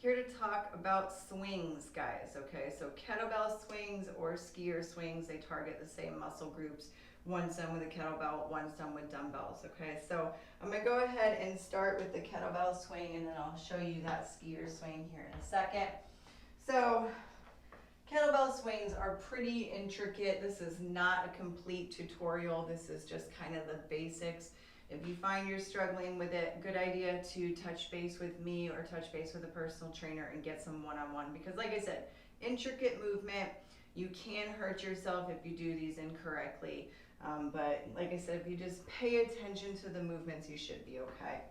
here to talk about swings, guys, okay? So kettlebell swings or skier swings, they target the same muscle groups. One's done with a kettlebell, one's done with dumbbells, okay? So I'm gonna go ahead and start with the kettlebell swing, and then I'll show you that skier swing here in a second. So kettlebell swings are pretty intricate. This is not a complete tutorial. This is just kind of the basics. If you find you're struggling with it, good idea to touch base with me or touch base with a personal trainer and get some one-on-one, because like I said, intricate movement, you can hurt yourself if you do these incorrectly. But like I said, if you just pay attention to the movements, you should be okay.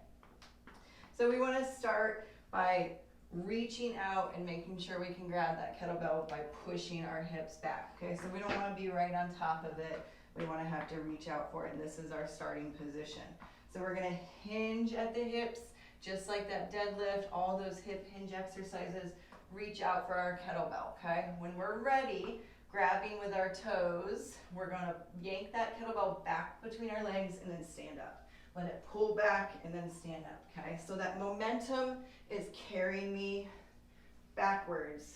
So we want to start by reaching out and making sure we can grab that kettlebell by pushing our hips back. Okay, so we don't want to be right on top of it. We want to have to reach out for it, and this is our starting position. So we're going to hinge at the hips, just like that deadlift, all those hip hinge exercises. Reach out for our kettlebell, okay? When we're ready, grabbing with our toes, we're going to yank that kettlebell back between our legs and then stand up. Let it pull back and then stand up, okay? So that momentum is carrying me backwards,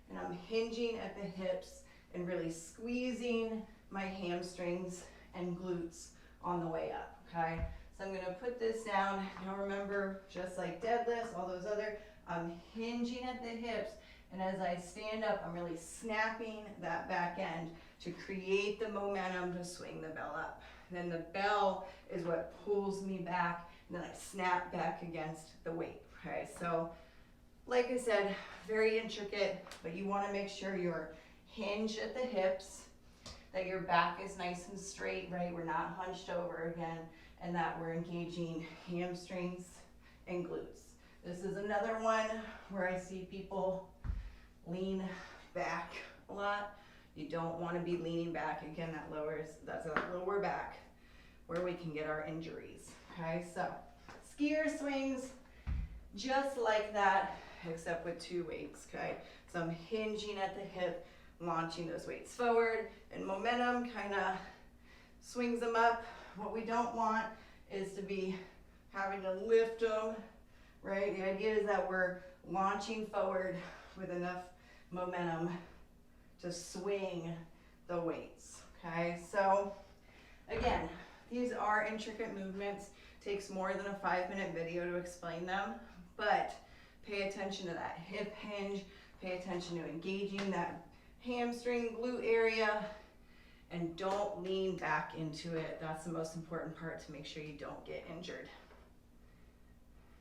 and I'm hinging at the hips and really squeezing my hamstrings and glutes on the way up, okay? So I'm gonna put this down. Now remember, just like deadlifts, all those other, I'm hinging at the hips, and as I stand up, I'm really snapping that back end to create the momentum to swing the bell up. Then the bell is what pulls me back, and then I snap back against the weight, okay? So, like I said, very intricate, but you wanna make sure you're hinged at the hips, that your back is nice and straight, right? We're not hunched over again, and that we're engaging hamstrings and glutes. This is another one where I see people lean back a lot. You don't want to be leaning back. Again, that's a lower back where we can get our injuries, okay? So skier swings, just like that, except with two weights, okay? So I'm hinging at the hip, launching those weights forward, and momentum kind of swings them up. What we don't want is to be having to lift them, right? The idea is that we're launching forward with enough momentum to swing the weights, okay? So again, these are intricate movements. Takes more than a 5-minute video to explain them, but pay attention to that hip hinge, pay attention to engaging that hamstring glute area, and don't lean back into it. That's the most important part to make sure you don't get injured.